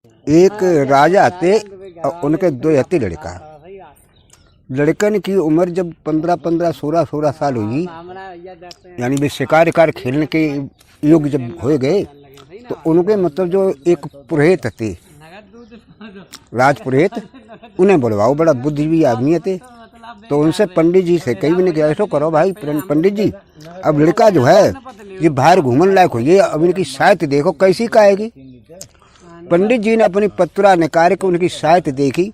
एक राजा थे और उनके दो हते लड़का। लड़कन की उम्र जब 15-15, 16-16 साल हुई, यानी वे शिकार खेलने के योग जब हो गए, तो उनके मतलब जो एक पुरोहित थे, राजपुरोहित, उन्हें बुलवाओ, बड़ा बुद्धिजीवी आदमी थे। तो उनसे पंडित जी से कही भी नहीं, ऐसा करो भाई पंडित जी, अब लड़का जो है ये बाहर घूमने लायक हुई है, अब इनकी साहित्य देखो कैसी काएगी। पंडित जी ने अपनी पत्रा निकाल के उनकी साहित्य देखी,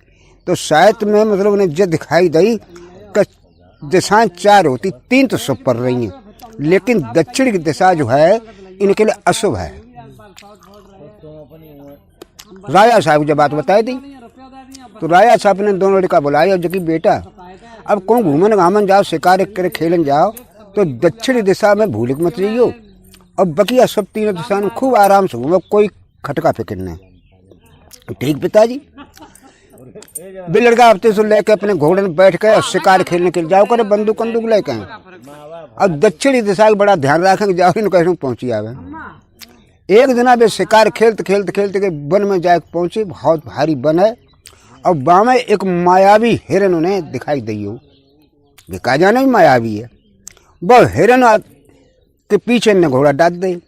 तो साहित्य में मतलब उन्हें जो दिखाई दी कि दिशाएं 4 होती, 3 तो शुभ पड़ रही हैं, लेकिन दक्षिण की दिशा जो है इनके लिए अशुभ है। राजा साहब जब बात बताई दी, तो राजा साहब ने दोनों लड़का बुलाया, जो कि बेटा अब कौन घूमन घामन जाओ, शिकार करे खेलन जाओ, तो दक्षिणी दिशा में भूल मत जाइयो, और बकिया सब 3 दिशा में खूब आराम से घूमो, कोई खटका फिक्र नहीं। ठीक पिताजी। भी लड़का हफ्ते से लेके अपने घोड़े में बैठ के और शिकार खेलने के लिए जाओ करे, बंदूक लेके। अब दक्षिणी दिशा का बड़ा ध्यान रखेंगे, जाओ इन कैसे पहुंची आवे। एक दिन वे शिकार खेलते के वन में जाके पहुंचे, बहुत भारी वन है, और बामे एक मायावी हिरन उन्हें दिखाई दियो। कहा जाना भी मायावी है। वह हिरन के पीछे ने घोड़ा डाल दे।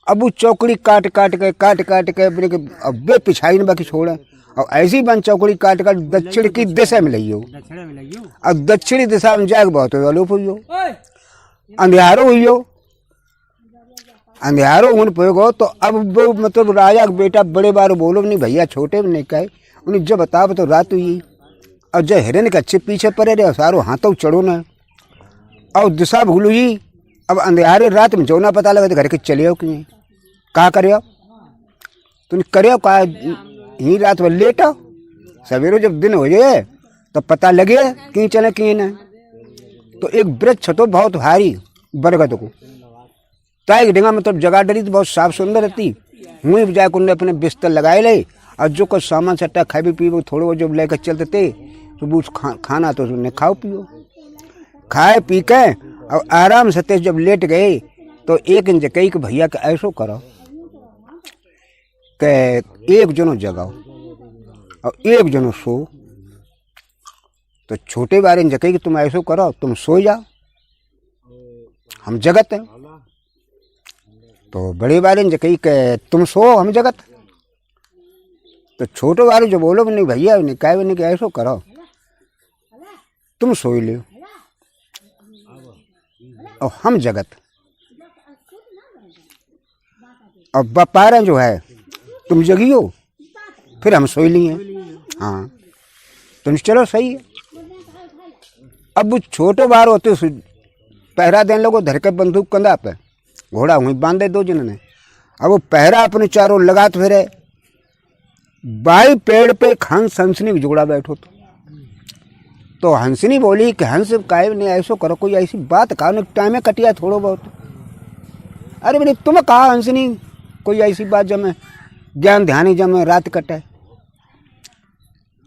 अब वो चौकड़ी काट के वे पिछाई ने बाकी छोड़े, और ऐसी बन चौकड़ी काट दक्षिण की दिशा में लियो। अब दक्षिणी दिशा में जाके बहुत अलोप हुई, अंधियारो हुई, अंधियारो उन पे। तो अब वो मतलब राजा का बेटा बड़े बार बोलो नहीं भैया, छोटे में नहीं कहे, उन्हें जब बताओ तो रात हुई, और जब हिरन के अच्छे पीछे पड़े रहे, सारो हाथों चढ़ो न, और दिशा भूल हुई। अब अंधेरे रात में जो ना पता लगे तो घर के चले आओ कि कहाँ करे, तुम करे कहा यही रात में लेट आओ, सवेरे जब दिन हो जाए तो पता लगे कि चले कि न। तो एक वृक्ष तो बहुत भारी बरगद को, ताकि डिंगा मतलब जगह डरी तो बहुत साफ सुंदर रहती, वहीं जाकर उन्हें अपने बिस्तर लगाए ले, और जो कुछ सामान सट्टा खाए पी थोड़ो जब लेकर चलते थे, तो वो खाना तो उन्हें खाओ पियो, खाए पी के और आराम से जब लेट गए, तो एक इन जकई के भैया के ऐसो करो कि एक जनो जगाओ और एक जनो सो। तो छोटे बारे जकई कि तुम ऐसो करो, तुम सो जाओ, हम जगत हैं। तो बड़े बारे जकई के तुम सो, हम जगत। तो छोटे वाले जो बोलो नहीं भैया, नहीं कहे नहीं कि ऐसो करो, तुम सोई ले और हम जगत। और बपारा जो है तुम जगियो, फिर हम सोई लिए। हाँ तुम चलो सही है। अब वो छोटे बार होते पहरा देने लोगों, धर के बंदूक कंधा पे, घोड़ा वहीं बांधे 2 जन ने। अब वो पहरा अपने चारों लगात फिरे, बाई पेड़ पे हंस हंसनी जुगड़ा बैठो। तो हंसनी बोली कि हंस काहे नहीं ऐसो करो, कोई ऐसी बात कहा, टाइम में कटिया थोड़ो बहुत। अरे बोले तुम कहा हंसनी, कोई ऐसी बात जमे ज्ञान ध्यान जमे रात कटे,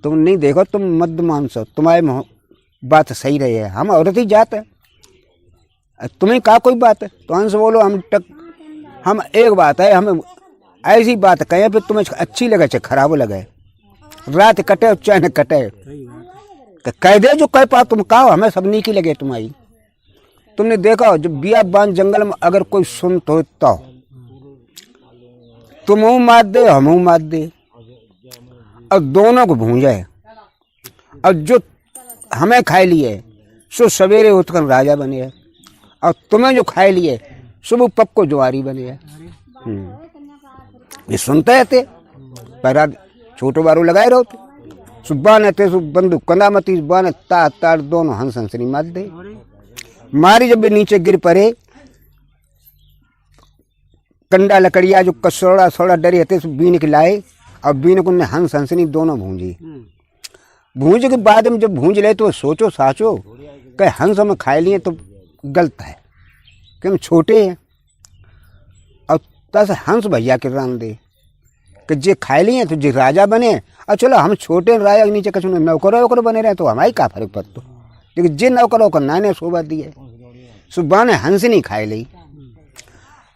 तुम नहीं देखो, तुम मद मानसो, तुम्हारे बात सही रही है, हम औरत ही जात है, तुम्हें कहा कोई बात है। तो हंस बोलो हम एक बात है, हम ऐसी बात कहें फिर तुम्हें अच्छी लगे चाहे खराब लगे, रात कटे चाहे न कटे, कह दे जो कह पा, तुम कहो हमें सब नीकी लगे तुम्हारी। तुमने देखा जब बियाबान जंगल में अगर कोई सुन तो तुम मार दे हम मार दे, और दोनों को भूंजे, और जो हमें खाए लिए सो सवेरे उठकर राजा बने, और तुम्हें जो खाए लिए सुबह पक्को जुआरी बने। ये सुनते थे पैरा छोटो बारू लगाए रहो, सुबह ने थे बंदूक कंधा मती, सुबह ने तार दोनों हंस हंसनी मार दे। मारी जब नीचे गिर पड़े, कंडा लकड़िया जो कसोड़ा सोड़ा डरे थे बीन के लाए, और बीन को हंस हंसनी दोनों भूंजी। भूंज के बाद में जब भूंज ले तो सोचो साचो कि हंस हम खाए लिए तो गलत है, कि हम छोटे हैं, और तस हंस भैया के रान दे कि जे खाए लिए तो जे राजा बने, और चलो हम छोटे राजा के नीचे कछ नौकरो बने रहे तो हमारी का फर्क पड़तो, लेकिन जे नौकरों को नाने शोभा दिए। सुबह ने हंसनी खाए ली,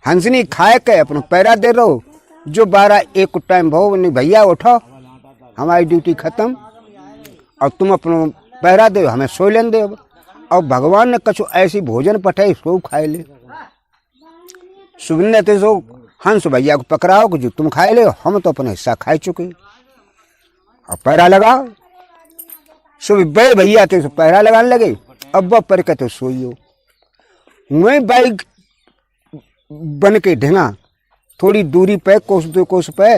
हंसनी खाए के अपने पैरा दे रहो, जो 12-1 को टाइम भाव नहीं, भैया उठो हमारी ड्यूटी खत्म और तुम अपना पहरा दे, हमें सो लेन दे। और भगवान ने कछु ऐसी भोजन पठाई सो खाए ले। सुबह ते सो हंस भैया को पकड़ाओ कि जो तुम खाए ले, हम तो अपना हिस्सा खाए चुके और पहरा लगाओ। सुबह बड़े भैया थे तो पहरा लगाने लगे, अब्बा पर के तो सोइयो। मैं बाइक बन के ढेंगा थोड़ी दूरी पे, कोस 2 कोस पे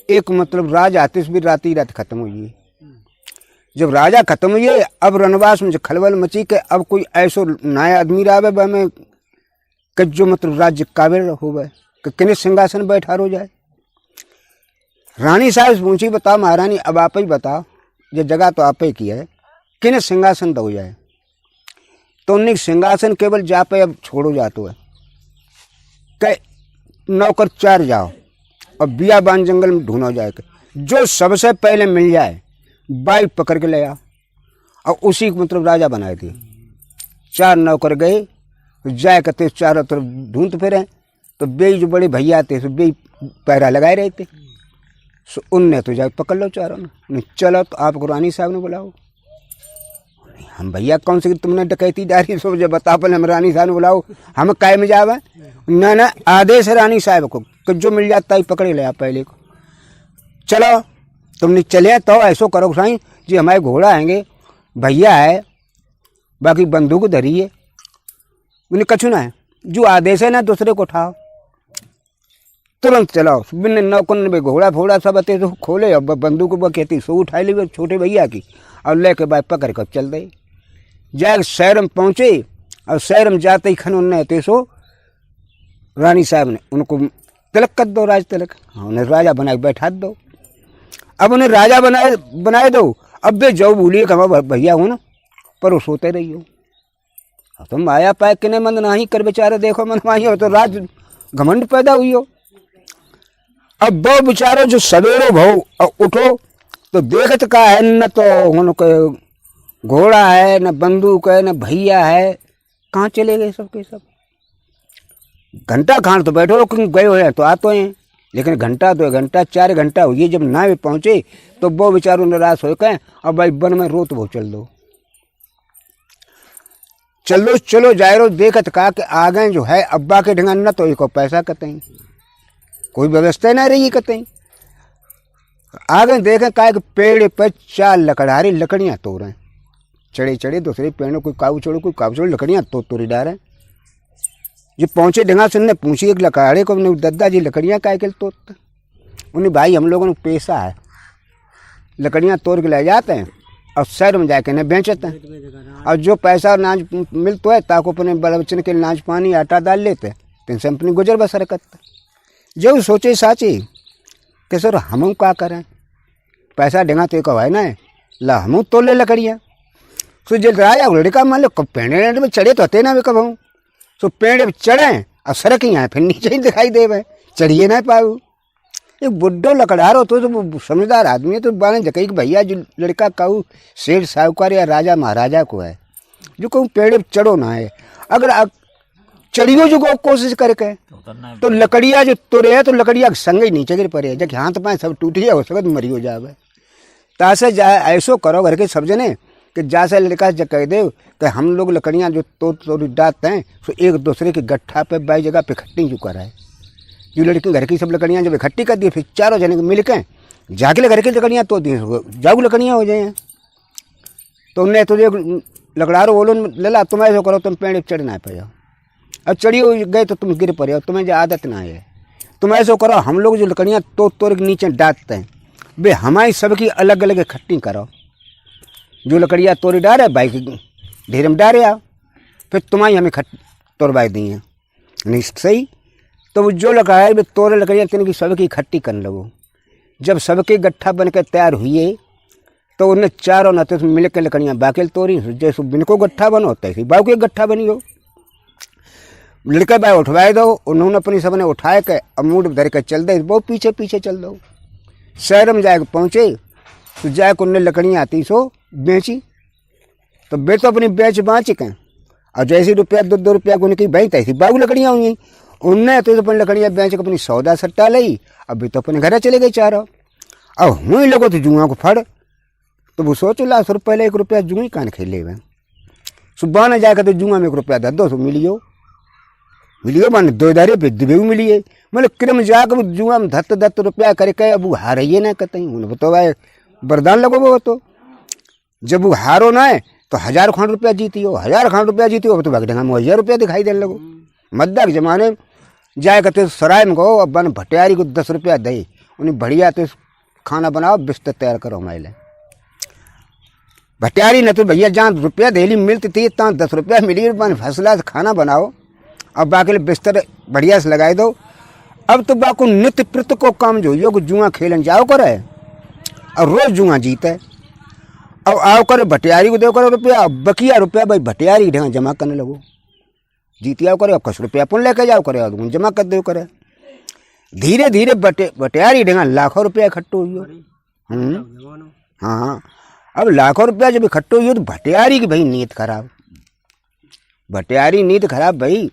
एक मतलब राजा आते भी राती रात खत्म हुई। जब राजा खत्म हुई, अब रनवास में जो खलबल मची के अब कोई ऐसो नया आदमी रहा में कि जो मतलब राज्य काबिल हो गए कि किन्हें सिंहासन बैठा रो जाए। रानी साहब से पूछी, बताओ महारानी अब आप ही बताओ, ये जगह तो आप ही की है, किन्हें सिंहासन दो जाए। तो उन्हें सिंहासन केवल जा पे अब छोड़ो जातो है कि नौकर 4 जाओ और बियाबान जंगल में ढूंढो जाए कि जो सबसे पहले मिल जाए बाइक पकड़ के ले आओ और उसी को मतलब राजा बनाए दिए। 4 नौकर गए, जाए करते चारों तरफ ढूंढते फिरे, तो बे जो बड़े भैया थे बे पैरा लगाए रहे थे। सो उनने तो जाए पकड़ लो चारों ने, चलो तो आपको रानी साहब ने बुलाओ। हम भैया कौन सी तुमने डकैती डारी, सो जब बता पहले हम रानी साहब ने बुलाओ, हम काय में जावे ना आदेश है रानी साहब को कि जो मिल जाता ही पकड़े ले पहले को। चलो तुमने चले तो ऐसो करो साईं जी, हमारे घोड़ा आएंगे, भैया है, बाकी बंदूक धरी है, उन्हें कछु ना है, जो आदेश है ना दूसरे को उठाओ, तुरंत चलाओ। बिन नौकन में घोड़ा फोड़ा सब आते तो खोले और बंदूक कहती सो उठाई ली छोटे भैया की और लेके बाइक पकड़ कर चल दे। जाए शहर में पहुँचे और शहर में जाते ही खन उन्हें थे सो रानी साहब ने उनको तिलक कर दो, राज तिलक, उन्हें राजा बना के बैठा दो। अब उन्हें राजा बनाए दो। अब वे जाओ बोलिए कि हमारा भैया हो ना, पर वो सोते रही हो। अब तुम आया पाए कि नहीं मन नहीं कर बेचारे, देखो मन माही हो तो राज घमंड पैदा हुई हो। अब वो बेचारे जो सवेरे भाव उठो तो देखत का है, न तो उनके घोड़ा है, न बंदूक है, न भैया है, कहाँ चले गए सबके सब। घंटा खान तो बैठो गए हो हैं तो आते हैं, लेकिन घंटा 2 घंटा 4 घंटा हुई जब ना भी पहुंचे तो वो बेचारों निराश हो गए। अब भाई वन में रोत वो चल दो चलो जाए रो। देखत का कि आ गए जो है अब्बा के ढंगा, न तो एक पैसा कतई कोई व्यवस्था ना रही कतई। आ गए देखें का पेड़ पर 4 लकड़हारी लकड़ियाँ तोड़ रहे, चढ़े दूसरे पेड़ में कोई काबू छोड़ो लकड़ियाँ तोड़ी डाल। जो पहुँचे ढंगा से उन्हें पूछी एक लकड़ारे को, दद्दा जी लकड़ियाँ काय के तोड़ते। उन्हें भाई हम लोगों ने पेशा है, लकड़ियाँ तोड़ के ले जाते हैं और शहर में जाके इन्हें बेचते हैं और जो पैसा नाज मिलता है ताको अपने बड़े बच्चन के नाज पानी आटा डाल लेते हैं, तो अपनी गुजर बसर करते। जो सोचे साची कि सर हम क्या करें, पैसा ढंगा तो कब है ना ला हम तोड़ ले लकड़ियाँ। तो जब राजा लड़का मान लो कब पेड़ में चढ़े तो होते ना वे कब हम तो पेड़ पे चढ़े और सड़क ही आए फिर नीचे ही दिखाई दे भाई चढ़िए ना पाऊ। एक बुढ़ो लकड़हार हो तो समझदार आदमी है तो बाने जकई कि भैया जो लड़का कहूँ शेर साहूकार या राजा महाराजा को है, जो कहूँ पेड़ पे चढ़ो ना है, अगर चढ़ियो जो कोशिश करके तो लकड़िया जो तोड़े है तो लकड़िया संग ही नीचे गिर पड़े, जब हाथ पाए सब टूटिए हो सकत मरी हो जाए। तासे जाए ऐसो करो घर के सब जने कि जैसे लड़का जब कह दे कि हम लोग लकड़ियाँ जो तोड़ी डालते हैं तो एक दूसरे के गट्ठा पे बाई जगह पे इकट्ठी जो कराए। जो लड़की घर की सब लकड़ियाँ जब इकट्ठी कर दी फिर चारों जने मिल के जाके घर की लकड़ियाँ तोड़ दी, जाऊ लकड़ियाँ हो जाए। तो उन्हें तुझे लकड़ारो बोलो लला तुम ऐसा करो तुम पेड़ चढ़ ना पाओ, अब चढ़ी गए तो तुम गिर पड़े, तुम्हें जो आदत ना है तुम ऐसा करो हम लोग जो लकड़ियाँ तोड़ के नीचे डालते हैं वे हमारी सबकी अलग अलग इकट्ठी करो। जो लकड़ियाँ तोड़ी डाले बाइक ढेर में डाले आओ, फिर तुम्हारी हमें तोड़वाई दी हैं नहीं सही। तो जो लकड़ाई में तोड़े लकड़ियाँ तीन की सबकी इकट्ठी करने लगो। जब सबके गट्ठा बन के तैयार हुए तो उन्हें चारों नाते मिल के लकड़ियाँ बाकी तोड़ी, जैसे बिनको गट्ठा बनो तैसे बाऊ के गट्ठा बनी हो। लड़के बाय उठवाए दो, उन्होंने अपनी सबने उठाए के अमूड धर के चल दे, बहुत पीछे पीछे चल दो। शहर में जाके पहुँचे तो जाके उन्हें लकड़ियाँ आती सो बेची, तो बे तो अपनी बेच बाँच के और जैसे रुपया 2 रुपया उनकी बही तैसी बाऊ लकड़ियाँ हुई उनने तो अपन लकड़ियाँ बेच के अपनी सौदा सट्टा ली, अभी तो अपने घर चले गए चारों। अब हुई लगो तो जुआ को फड़, तो वो सोचो लाख रुपये पहले 1 रुपया जुआ कान खेले हुए, सुबह न जाकर तो जुआ में 1 रुपया 200 मिलियो मन 2 दारे पे दिवे मिलिए, मतलब क्रम जाकर जुआ में 10 रुपया करके अब वो हारिए ना कतई। उन्हें तो भाई वरदान लगो वो, तो जब वो हारो ना है तो 1000 खान रुपया जीती हो, 1000 खान रुपया जीती हो, तो भाग 1000 रुपया दिखाई देने लगो। मद्दा के जमाने में जाए करते सराय में कहो अब बन भटियारी को 10 रुपया दे, उन्हें बढ़िया तो खाना बनाओ, बिस्तर तैयार करो मैले। भटियारी न तो भैया जहाँ रुपया डेली मिलती थी तहाँ 10 रुपया मिली, बन फसला से खाना बनाओ, अब बाकी बिस्तर बढ़िया से लगाए दो। अब तो बाको नित्य प्रत को काम जो यो जुआ खेलन जाओ करे और रोज जुआ जीते। अब आओ करे भटियारी को दो करो रुपया, अब बकिया रुपया भाई भटियारी ढंग जमा करने लगो, जीती आओ करे, अब 10 रुपया अपन लेके जाओ करे और जमा कर दो करे। धीरे धीरे भटियारी ढंगा लाखों रुपया इकट्ठो हुई। हाँ, अब लाखों रुपया जब इकट्ठो हुई तो भटियारी की भाई नीयत खराब, भटियारी नीयत खराब भाई।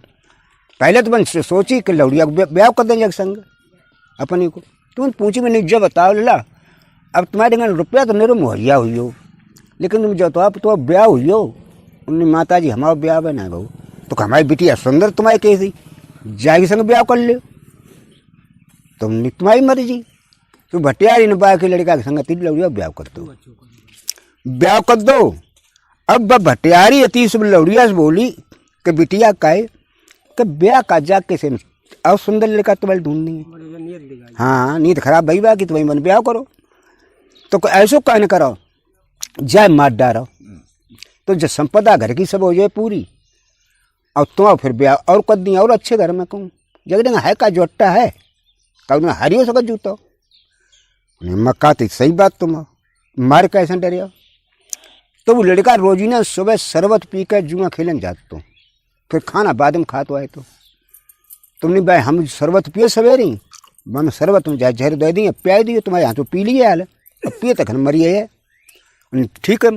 पहले तो मैंने सोची कि लौड़िया को ब्याह कर देंगे संग अपनी को, तुम पूछी मैंने जब बताओ ला, अब तुम्हारे ढंगा रुपया तो नहीं मुहैया हुई हो, लेकिन तुम जो तो आप तो ब्याह हुई हो, उन्हें माता जी हमारा ब्याह बना गो, तो हमारी बिटिया सुंदर तुम्हारी कैसी जाएगी संग ब्याह कर ले, तुम तुम्हारी मर्जी। तो भटियारी ने बाहर के लड़का के संग तीन लौड़िया ब्याह कर दो, ब्याह कर दो। अब भटियारी अतीस लौड़िया से बोली कि बिटिया काहे कि ब्याह का जा कैसे और सुंदर लड़का तुम्हारी ढूंढनी है। हाँ, नींद खराब भई बा कि तुम्हारी मन ब्याह करो, तो ऐसो कहने करो जाए मार डारो, तो जब संपदा घर की सब हो जाए पूरी, और तुम फिर ब्याह और कर दी और अच्छे घर में कहूँ जगह है का जोटा है कहूँ हारियो सका जूतो मक्का तो सही बात, तुम मार कैसे डरिया। तो वो लड़का रोजीना सुबह शरबत पी कर जुआ खेलन जात, तो फिर खाना बाद में खा तो आए, तो तुमने भाई हम शरबत पिए सवेरी, मन शरबत तुम जाए जहर दे दी प्याई दिए, तुम्हारे यहाँ तो पी लिए हाल, अब पिए तक मरिए है ठीक है।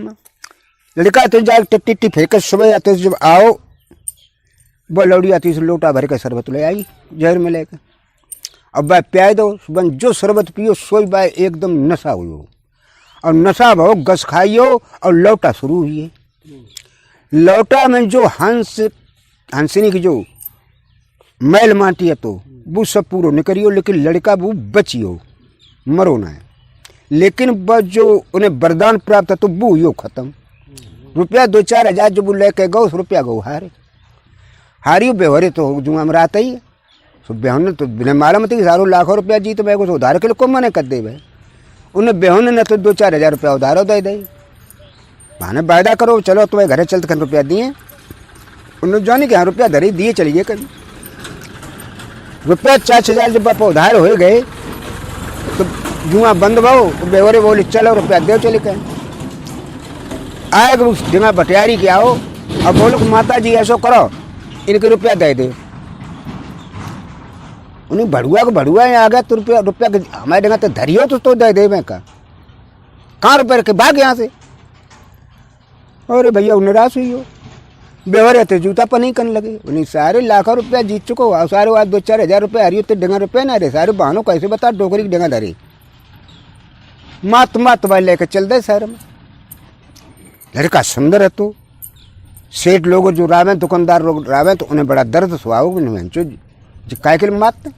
लड़का तो जाए टिट्टी फेंक सुबह आते जब आओ वो लौड़ी आती से लोटा भर के शरबत ले आई जहर में लेकर, अब भाई प्याई दो सुबह जो शरबत पियो सोई भाई एकदम नशा हुई हो, और नशा भाव गस खाई हो, और लौटा शुरू हुई है। लौटा में जो हंसनी की जो मैल माटी है तो वो सब पूरा निकलियो, लेकिन लड़का वो बचियो मरो ना है, लेकिन बस जो उन्हें वरदान प्राप्त है तो वो यो खत्म। रुपया 2-4 हज़ार जो वो लेके गो, रुपया गो हारियो बेहरे तो जुआ में रहता ही है, तो बेहन तो बिना मालूम थी सारों लाखों रुपया जीत मैं कुछ उधार के लिए को मने कर दे भाई, उन्हें बेहन ने तो 2-4 हज़ार रुपया उधारो दे दे, माने वायदा करो चलो तुम्हें घरे चलते कर रुपया दिए, उन्होंने जाने कि हाँ रुपया धरे दिए चलिए कभी रुपया 4 हज़ार जब बापा उधार हो गए तो जुआ बंद भाव बेवरे बोले चलो रुपया दे चले कहें आए दिमाग भटियारी के आओ, अब बोलो माता जी ऐसो करो इनके रुपया दे दे, उन्हें भड़ुआ को भड़ुआ आ गया तो रुपया हमारे जगह तो धरियो तो दे दे मैं कहाँ रुपये के भाग यहाँ से। अरे भैया निराश हुई हो बेवरे तो जूता पर नहीं करने लगे, उन्हें सारे लाखों रुपया जीत चुको और सारे आज 2-4 हज़ार रुपये हरियो तो डेंगा रुपये ना रहे, सारे बहनों कैसे बता डोकरी की डेंगा धरी मात भाई लेकर चल दे शहर में। लड़का सुंदर है तो सेठ लोग जो रावे दुकानदार लोग रावे तो उन्हें बड़ा दर्द सुहाओ जो काय के मात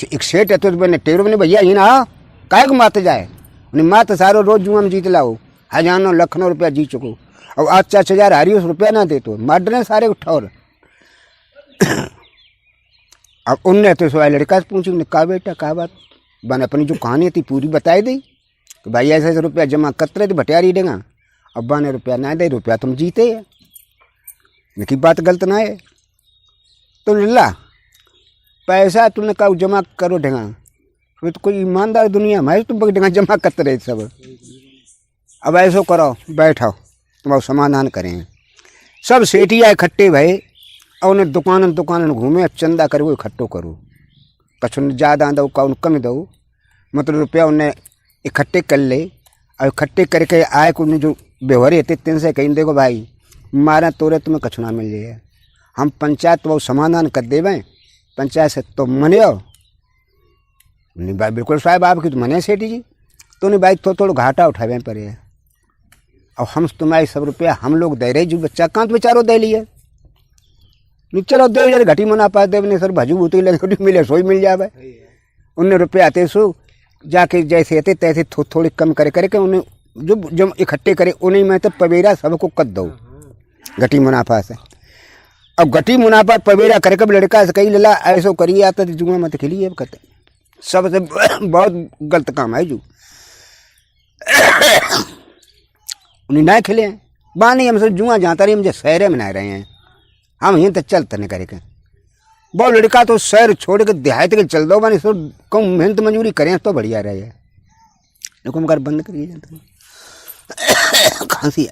एक सेठ है तो मैंने टेरो में भैया ही ना काय को माते जाए, उन्हें मात सारो रोज जुआ में जीत लाओ, हजारों लाखों रुपया जीत चुको, और आज 4 हज़ार हारियो रुपया ना दे तो मार डरे सारे उठाओ। अब उनने तो सवाल लड़का से पूछी कहा बेटा कहा बात बन अपनी जो कहानी थी पूरी बताई दी कि भाई ऐसे ऐसे रुपया जमा करते रहे भटियारी देगा, अब्बा ने रुपया ना दे, रुपया तुम जीते है इनकी बात गलत ना है, तो ला पैसा तुमने कहा जमा करो ढंगा, फिर तो कोई ईमानदार दुनिया में तुम ढंगा जमा करते रहे सब। अब ऐसो करो बैठो तुम समाधान करें, सब सेठिया इकट्ठे भये और उन्हें दुकान घूमे चंदा करे वो इकट्ठो करो, कछु ज़्यादा दो कौन कम दो, मतलब रुपया उन्हें इकट्ठे कर ले और इकट्ठे करके आए को जो व्यवहार थे 3 से कहीं देखो भाई मारा तोरे तुम्हें कछु ना मिल जाए, हम पंचायत वो समाधान कर देवें, पंचायत से तो मने हो नहीं भाई, बिल्कुल साहब आपकी तो मने सेठी जी, तो नहीं भाई थोड़ा घाटा उठावे पर है। और हम तुम्हारे सब रुपया हम लोग दे रहे, जो बच्चा कहाँ तो बेचारो दे लिए नहीं, चलो दे यार घटी मुनाफा दे नहीं सर, भजू भूती लगे मिले सोई मिल जाए। उन्हें रुपये आते सो जाके जैसे आते तैसे थोड़ी कम करे करके उन्हें जो जब इकट्ठे करे उन्हें मैं तो पवेरा सबको कर दो घटी मुनाफा से। अब घटी मुनाफा पवेरा करके लड़का से कही लला ऐसो करिए आता तो जुआ मत खेलिए। अब कहते सबसे बहुत गलत काम है जो उन्हें ना खेले हैं बानी हमसे जुआ जाता रही, मुझे शहर में ना रहे हैं हम यहीं तक चलते नहीं करेंगे। बहुत लड़का तो शहर छोड़ के देहात के चल दो बानी, सो कम मेहनत मजूरी करें तो बढ़िया रहे। देखो मगर बंद करिए खांसी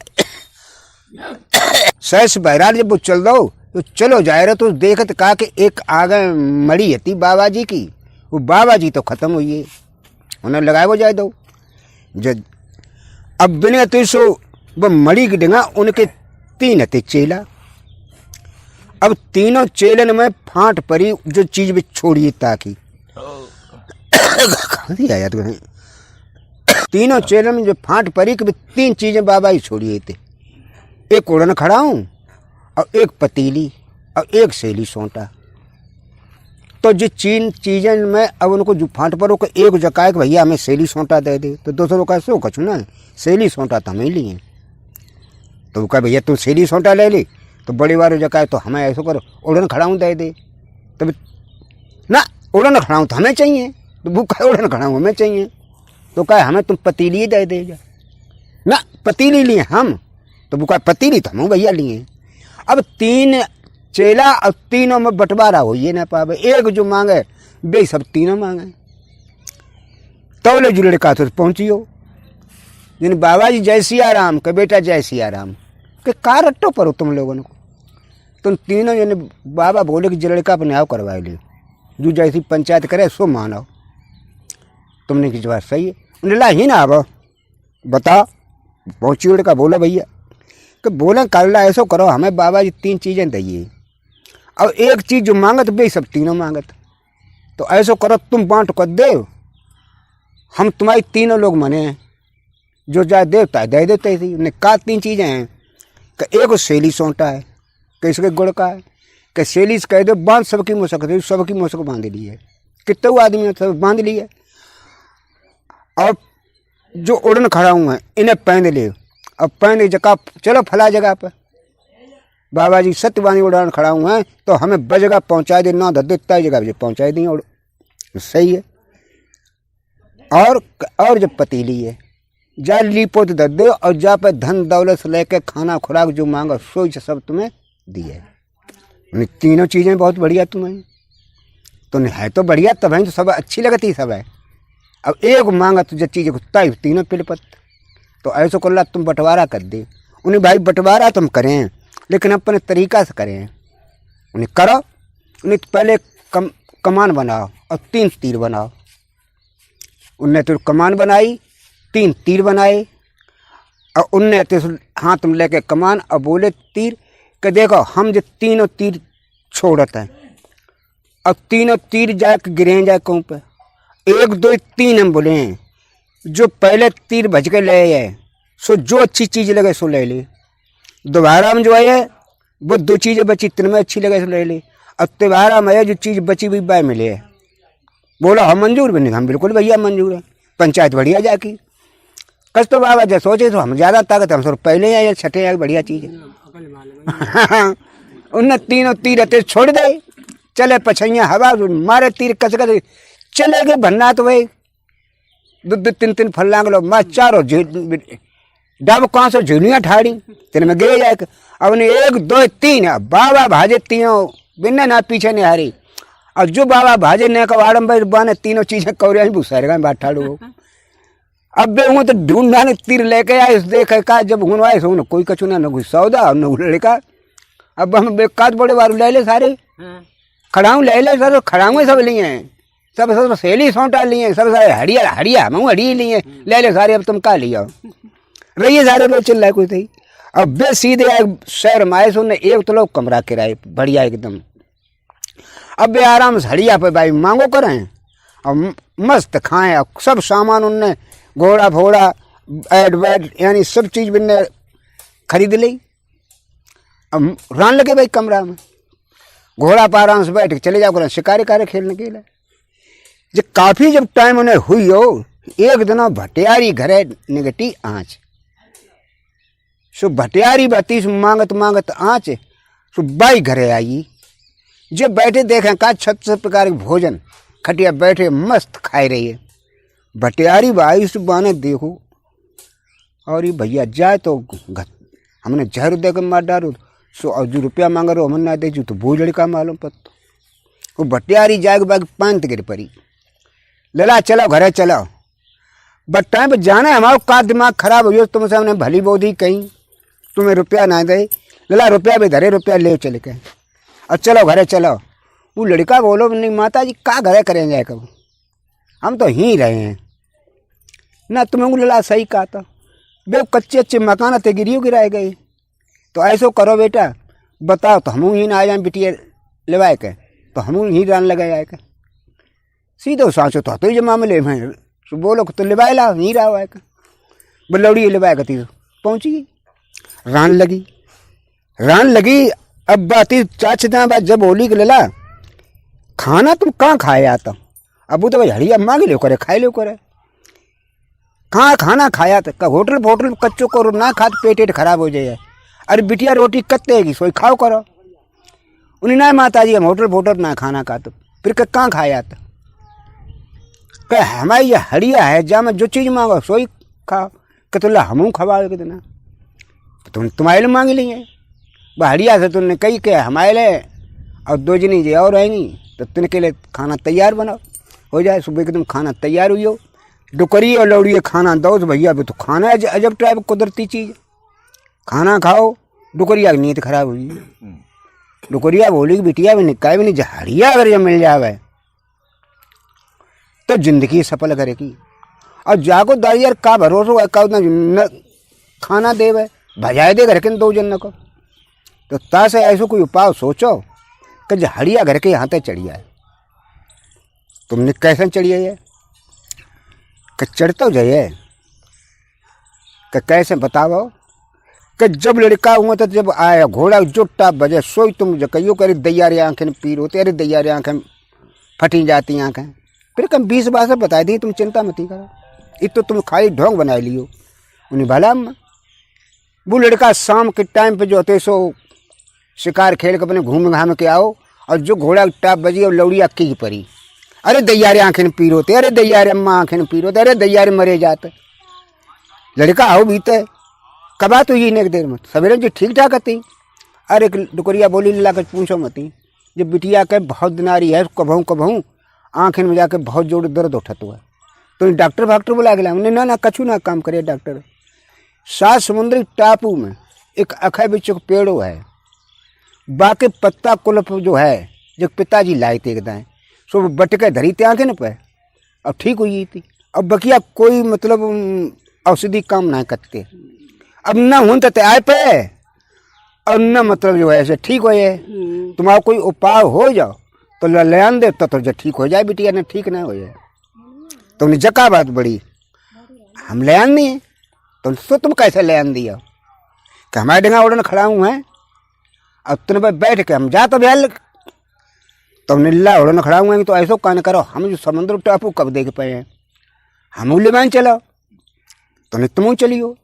शहर से बहराल जब वो चल दो तो चलो जाए रहे तो देखत कहा कि एक आगे मड़ी थी बाबा जी की, वो बाबा जी तो खत्म हुई है, उन्हें लगाए वो जाए दो जब अब बिना तो सो वो मड़ी की डिंगा उनके 3 थे चेला। अब तीनों चेलन में फांट पड़ी जो चीज भी छोड़िए ताकि आया तो तीनों चेलन में जो फांट पड़ी कि 3 चीजें बाबा ही छोड़िए थे, एक उड़न खड़ा हूँ और एक पतीली और एक सेली सोंटा। तो जो 3 चीजें में अब उनको जो फांट पड़ो को एक जकाए कि भैया हमें सेली सोंटा दे दे, तो दूसरों का सो कछु ना सेली सोंटा तो हमें लिए। तो वो कहा भैया तू सेली सोंटा ले ली, तो बड़ी बार जकाए तो हमें ऐसा करो उड़न खड़ाऊँ दे दे, तब ना उड़न खड़ाऊँ तो हमें चाहिए, तो वो कहे उड़न खड़ाऊँ हमें चाहिए, तो कहे हमें तुम पतीली दे दे जा ना पतीली लिए हम, तो वो कहे पतीली तो हम भैया लिए। अब 3 चेला और तीनों में बंटवारा हो ये ना पावे, एक जो मांगे वे सब तीनों मांगे। तौले जुड़े का तो पहुँचियो जिन बाबा जी जय सिया राम के बेटा जय सिया राम के कार रट्टो पर हो तुम लोगों को, तुम तीनों जने बाबा बोले कि लड़का अपने आओ करवा ले, जो जैसी पंचायत करे सो मानो। तुमने की जवाब सही है, उन्हें ला ही ना अब बता पहुँची लड़का बोला भैया कि बोले कल ऐसा करो हमें बाबा जी 3 चीज़ें दिए और एक चीज़ जो मांगत वे सब तीनों मांगत, तो ऐसा करो तुम बांट कर दे, हम तुम्हारी तीनों लोग मने हैं, जो जाए देवता दे देते ही। उन्हें कहा 3 चीज़ें हैं कि एक सेली सोंटा है, किसके गुड़ का है कि सेली से कह दो बांध सबकी मुसक दे, सबकी मुसक बांध ली है, कितने आदमी सब बांध लिए। और जो उड़न खड़ा हुआ है इन्हें पहन ले, अब पहन जगह चलो फला जगह पर बाबा जी सत्यवानी उड़ान खड़ा हुआ है तो हमें बजगह पहुँचा दे, ना दत्ता जगह पहुँचा दी और सही है। और जब पतीली है जा लीपोत दे दो और जा पे धन दौलत से लेकर खाना खुराक जो मांगो सोई से सब तुम्हें दिए। तीनों चीज़ें बहुत बढ़िया तुम्हें तो है तो बढ़िया, तब है तो सब अच्छी लगती सब है। अब एक मांगा तो जो चीज़ें कुत्ता तीनों पिलपत, तो ऐसा कर ला तुम बंटवारा कर दे। उन्हें भाई बंटवारा तुम करें लेकिन अपने तरीका से करें, उन्हें करो। उन्हें पहले कमान बनाओ और 3 तीर बनाओ। उनने तो कमान बनाई 3 तीर बनाए और उनने तो हाथ में लेके कमान और बोले तीर के देखो हम जो 3 तीर छोड़ते हैं और 3 तीर जाके गिरे जाए कहूँ पे 1 2 3 हम बोले हैं, जो पहले तीर भज के ले आए सो जो अच्छी चीज़ लगे सो ले ले, दोबारा में जो है वो 2 चीज़ें बची तिनमें अच्छी लगे सो ले ले, और दोबारा में जो चीज़ बची हुई बाय मिले है। बोला हम मंजूर भी नहीं, हम बिल्कुल भैया मंजूर है, पंचायत बढ़िया जाकी कस तो बाबा जब सोचे तो हम ज़्यादा ताकत हम सब पहले आए छठे आए बढ़िया चीज़ है। उनने 3 तीर रहते छोड़ दे, चले पछैया हवा मारे तीर कस कर चले गए भन्ना, तो भाई 2 3 फल्लांग लो मैं 4 डब कहाँ से झुलियाँ ठाड़ी तेरे में गिर जाए। अब उन्हें 1 2 3 बाबा भाजे तीनों बिना ना पीछे नहीं हारी, और जो बाबा भाजे ने कवाड़म भाई बाने तीनों चीजें कौरिया भूसारे गए बाट ठाड़ू। अब बे हूँ तो ढूंढा ने तीर लेके आए देखे का जब हूँ आए सो कोई कछु ना न सौदा न लड़का। अब हम बेकात बड़े बार ले ले सारे खड़ाऊ ले ले सर, खड़ाऊ सब लिए हैं, सब सब सेली सोंटा लिए सब सारे हड़िया हड़िया मैं हड़ी लिए ले ले सारे। अब तुम का लिया रहिए सारे लोग चिल्लाए कुछ थी। अब बे सीधे शहर में आए, सुनने एक तो लोग कमरा किराए बढ़िया एकदम। अब बे आराम से हड़िया पे भाई मांगो करें और मस्त खाएं। और सब सामान उनने घोड़ा फोड़ा एड वेड यानी सब चीज़ बिन्ने खरीद ली। अब रान लगे भाई कमरा में, घोड़ा पर आराम से बैठ के चले जाओ करें शिकारी कार्य खेलने के लिए। जब काफ़ी जब टाइम उन्हें हुई हो, एक दिन भटियारी घरे निगटी आँच। सो भटियारी बत्ती मांगत मांगत आँच सो बाई घरे आई। जब बैठे देखें का 36 प्रकार के भोजन खटिया बैठे मस्त खाए रही है। भटियारी भाई से बाने देखो और ये भैया जाए तो हमने जहर दे कर मार डालो। सो और जो रुपया मांग रहे हो हमने ना दे तो वो लड़का मालूम पत्तो। वो भटियारी जाए के बाद पांत गिर पड़ी। लला चलो घरे चलो, बट टाइम पर जाना है हमारा का दिमाग खराब हो गया। तुमसे हमने भली बोधी कहीं तुम्हें रुपया ना दे। लला रुपया भी धरे, रुपया ले चले के और चलो घरे चलो। वो लड़का बोलो नहीं माता जी का घरे करें जाए कब, हम तो ही रहे हैं ना। तुम्हें वो लला सही कहा था, बे कच्चे अच्छे मकान थे गिरियो गिराए गए। तो ऐसो करो बेटा, बताओ तो हम ही ना आ जाए बिटिया लेवाए के, तो हम ही रान लगा जाए के सीधो साँचो तो ही मामले में बोलो तो लिवाए ला नहीं रहा हुआ है। बलौड़ी लिवाए गती पहुँची रान लगी। अब बाती चाचना बात जब बोली कि लला खाना तुम कहाँ खाए आता। अब वो तो भाई हड़िया मांग लो करे खाए लो करे। कहाँ खाना खाया था, होटल फोटल कच्चों को ना खा तो पेट खराब हो जाए। अरे बिटिया रोटी कत्तेगी सोई खाओ करो। उन्हें ना माता जी हम होटल फोटल ना खाना खा तो फिर कहाँ खाया था। कह हमारी ये हड़िया है जहाँ मैं जो चीज़ मांगो सोई खाओ। कतुल्ला हमू खवाओ कितना तुम्हारे लिए मांग ली है। हड़िया से तुमने कही के हमारे लिए और दो जनी जी और है नहीं तो तिनके लिए खाना तैयार बनाओ हो जाए। सुबह के तुम खाना तैयार हुई हो, डुकरी और लौड़ी खाना दो तो भैया तो खाना है अजब टाइप कुदरती चीज़। खाना खाओ, डुकरिया की नीयत खराब हुई। डुकरिया बोली कि बिटिया भी निकाय भी नहीं, हड़िया अगर जब मिल जावे तो जिंदगी सफल करेगी। और जागो दारियार का भरोसा है का खाना देवे भजाए दे घर के दो जन को। तो ता से ऐसा कोई उपाय सोचो कि हड़िया घर के यहाँ तक चढ़ी आए। तुमने कैसे चढ़ी है कि चढ़ता जाइए कि कैसे बताओ कि जब लड़का हुआ तो जब आया घोड़ा जुट्टा बजे सोई तुम जो कहियो करे दैयारी आंखें पीर होती। अरे दैयारी आंखें फटी जाती आंखें। फिर कम 20 बार से बता दी तुम चिंता मत करो, ये तो तुम खाली ढोंग बना लियो। उन्हें भला वो लड़का शाम के टाइम पे जो होते सो शिकार खेल के अपने घूम घाम के आओ और जो घोड़ा टाप बजी और लौड़ी अक्की की परी। अरे दैयारे आंखें पीर होते, अरे दैयारे अम्मा आंखें पीर होते, अरे दैयारे मरे जाते। लड़का आओ बीते कबा तो ये नहीं देर में सवेरे जो ठीक ठाक आती। अरे डुकरिया बोली ला कर पूछो मती जब बिटिया के बहुत दिनारी है कभू आँखें में जाकर बहुत जोर दर्द उठत हुआ तो डॉक्टर बुला के लाए। ना कछु ना काम करे डॉक्टर। 7 समुद्री टापू में एक अखै बिच्चों का पेड़ो है, बाकी पत्ता कुलप जो है जो पिताजी लाए थे एकदम सो बटके धरी थे आँखें न पे अब ठीक हुई थी। अब बकिया कोई मतलब औषधि काम ना करते। अब न हूं तो आए पे और न मतलब जो है ऐसे ठीक हो जाए। तुम्हारा कोई उपाय हो जाओ तो लयान दे तो जो ठीक हो जाए बिटिया ने ठीक ना हो जाए। तुमने जका बात बड़ी हम लयान नहीं है तो तुम कैसे लयान दिया कि हमारे डंगा उड़न खड़ा हुआ है। अब तुम पे बैठ के हम जा तो भैया तुमने ला उड़न खड़ा हुआ है तो ऐसा कान करो। हम जो समुद्र टापू कब देख पाए हैं हम लेमान चलो तो तुम चलियो।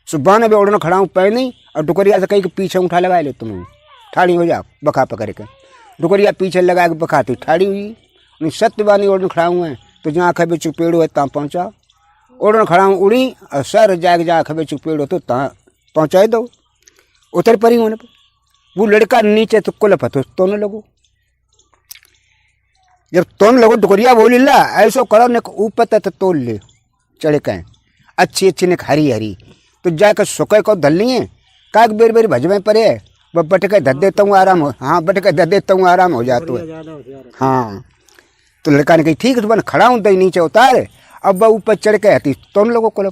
सुबह ने भी उड़न खड़ा हूँ पे नहीं और डुकरिया से कहीं के पीछे उठा लगा ले तुम ठाड़ी हो जाओ बखा पकड़ के। डुकरिया पीछे लगा के बखाती ठाड़ी हुई उन्हें सत्यवानी उड़न खड़ा हुए हैं तो जहाँ खबे चुप पेड़ है तहाँ पहुँचा। उड़न खड़ा हूँ उड़ी और सर जाके जहाँ खबे चुप पेड़ हो तो तहाँ पहुँचा दो। उतर पड़ी होने पर वो लड़का नीचे तो कुल पतो तो न लगो। जब तुम लोगों डुकरिया बोली ला ऐसा करो ने ऊपर तक तोल ले चढ़े कहें अच्छी ने हरी हरी तो जाकर सुखे को धल लिए काक बेर बेर भजवे पड़े वह बटके धर देता हूँ आराम हो। हाँ बटके धर देता हूँ आराम हो जाता है। हाँ तो लड़का ने कही ठीक है तो खड़ा हूँ तो नीचे उतारे। अब वह ऊपर चढ़ के आती तुम लोगों को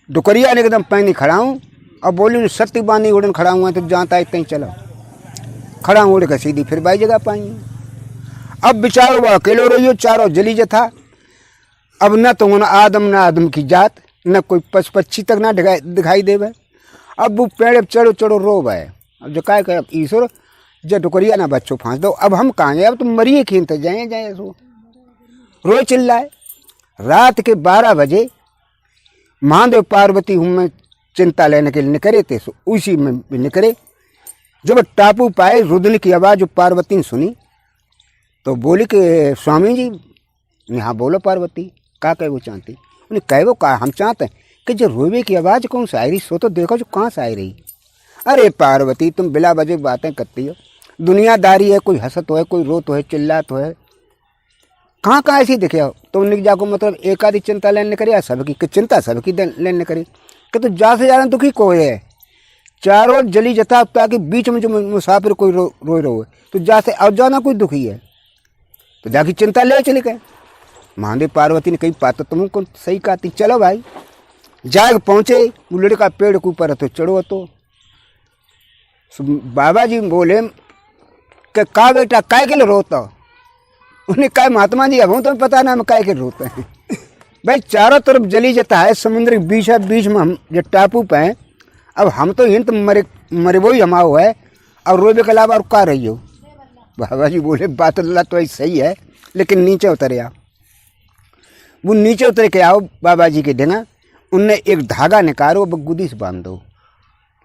डुकरिया ने एकदम पैनी खड़ा हूँ अब बोली सत्ती बांधी उड़न खड़ा हुआ तो जाता इतना ही चलो, खड़ा उड़ के सीधी फिर बाई जगह पाई। अब बेचारो वो अकेलो रहियो, चारों जली जथा। अब न तो न आदम की जात, न कोई पक्षी तक ना दिखाई देवे। अब वो पेड़ चढ़ो चढ़ो रोब है। अब जो क्या ईश्वर जो टुकरिया ना बच्चों फांस दो, अब हम कहाँ गए, अब तुम मरिए खींचते जाए सो रोज चिल्लाए। रात के 12 बजे महादेव पार्वती हूँ चिंता लेने के लिए निकले थे, उसी में निकले। जब टापू पाए रुदन की आवाज़ जो पार्वती ने सुनी तो बोली कि स्वामी जी, हाँ बोलो पार्वती, का कहे वो चाहती? उन्हें कहे वो का हम चाहते हैं कि जो रोवे की आवाज़ कौन सी आई रही, सो तो देखो जो कहाँ से आई रही। अरे पार्वती तुम बिला वजह बातें करती हो, दुनियादारी है, कोई हंसत हो है, कोई रोत हो है, चिल्लात हो है, कहाँ ऐसी दिखे हो? तो उन्होंने जाको मतलब एक आधी चिंता लेने करे या सबकी चिंता सबकी लेने करे कि तो जा से ज़्यादा दुखी कोई है, चारों जली जता ताकि बीच में जो मुसाफिर कोई रोए रहो तो जा से अब जाना कोई दुखी है तो जाके चिंता ले चले गए। महादेव पार्वती ने कही बात तो तुमको सही कहती, चलो भाई। जाग पहुँचे, वो लड़का पेड़ के ऊपर तो चढ़ो तो बाबा जी बोले कि का बेटा काय के लिए रोता? उन्हें कहा महात्मा जी अब तुम्हें पता ना हम काय के रोते हैं। भाई चारों तरफ जली जाता है, समुद्र के बीच में हम जो टापू पे हैं, अब हम तो हिंद मरे वो ही हमाओ है और रोबे के अलावा और का रही हो। बाबा जी बोले बात अल्लाह तो सही है, लेकिन नीचे उतरे आओ। वो नीचे उतर के आओ बाबा जी के देना, उनने एक धागा निकालो, अब गुदी से बांध दो,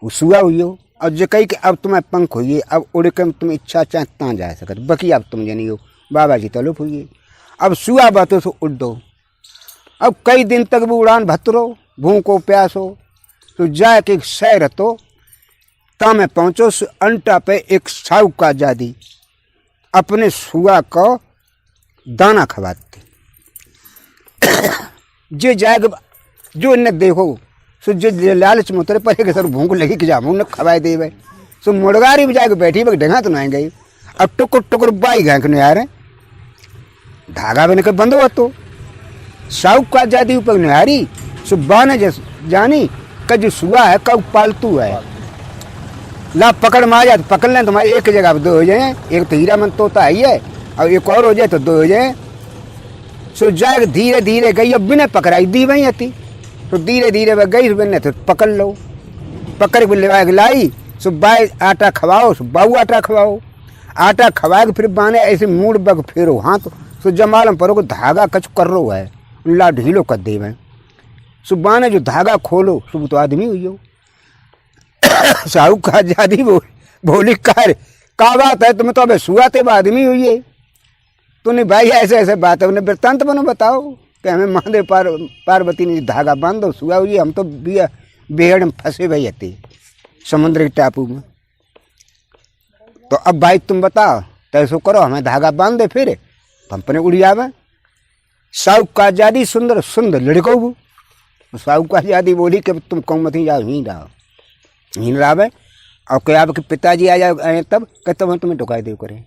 वो सुआ हुई हो। और जो कही कि अब तुम्हें पंख हुई, अब उड़ के तुम इच्छा चाहे ता जा सकते, बाकी अब तुम जनी हो। बाबा जी तलुप हुई, अब सुआ बातों से उड़ दो। अब कई दिन तक वो उड़ान भतरो, भूखो प्यासो, तो जाए के सैर तो ता में पहुँचो। अंटा पे एक साहूका जादी अपने सुआ को दाना खवाती। जे जाएगा जो इन्हें देखो सो जो लालच में उतरे पर सर भूख लगी कि जा मुँह खवाए दे भाई, सो मुड़गारी भी जाके बैठी भाई ढंगा तो नहीं गई। अब टुकुर टुकुर बाई गए कि यार धागा बन के बंद हुआ तो साहूक का जाती ऊपर निहारी, सो बाने जानी कज सुआ है कब पालतू है, ला पकड़ में आ जाए तो पकड़ लें तुम्हारी एक जगह पर 2 हो जाए, एक तो हीरा मन तोता है ये और एक और हो जाए तो 2 हो जाए। सो जाए धीरे धीरे गई, अब बिना पकड़ाई दी वही आती तो धीरे धीरे वह गई बिना तो पकड़ लो, पकड़ के लेवा लाई। सो बाय आटा खवाओ, सो बाऊ आटा खवाओ, आटा खवा के फिर बाने ऐसे मूड बग फेरो हाथ। सो जमालम परो को धागा कच कर रो है, ला ढीलो कर दे मैं। सो बाने जो धागा खोलो सो तो आदमी हुई हो। साहू का जादी बोली कार का बात है, तुम्हें तो अब सुआते आदमी हुई है। तो नहीं भाई ऐसे ऐसे बात है, उन्हें वृत्तांत बनो बताओ कि हमें महादेव पार्वती ने धागा बांध दो सुआ हुई, हम तो बेहड़ में फंसे भाई आते समुद्र के टापू में। तो अब भाई तुम बताओ तैसो करो, हमें धागा बांध दे फिर हम अपने उड़ी आवे। साहू का जादी सुंदर सुंदर लड़को, साहू का जादी बोली कि तुम कौन मत जाओ ही रहो ही रावे, और क्या आपके पिताजी आ जाए तब कहते हम तुम्हें ढुकाई दे करें,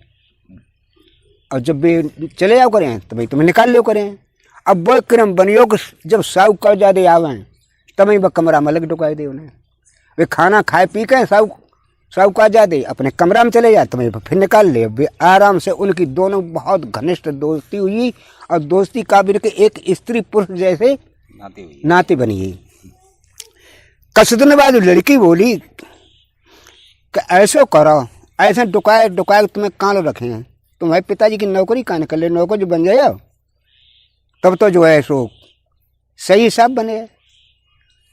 और जब भी चले जाओ करें तो भाई तुम्हें निकाल लो करें। अब वो क्रम बनियो कि जब साहू का जादे आवे तब ही वह कमरा में अलग ढुकाई दे उन्हें। वे खाना खाए पी के साहू का जादे अपने कमरा में चले जाए तो मैं फिर निकाल ले। वे आराम से उनकी दोनों बहुत घनिष्ठ दोस्ती हुई और दोस्ती काबिल के एक स्त्री पुरुष जैसे नाते बनी गई। कसदन बाद लड़की बोली कि ऐसो करो, ऐसे डुकाए तुम्हें कहाँ रखे हैं, तुम्हारे पिताजी की नौकरी कहाँ निकल ले, नौकर जो बन जाए तब तो जो है सो सही हिसाब बने।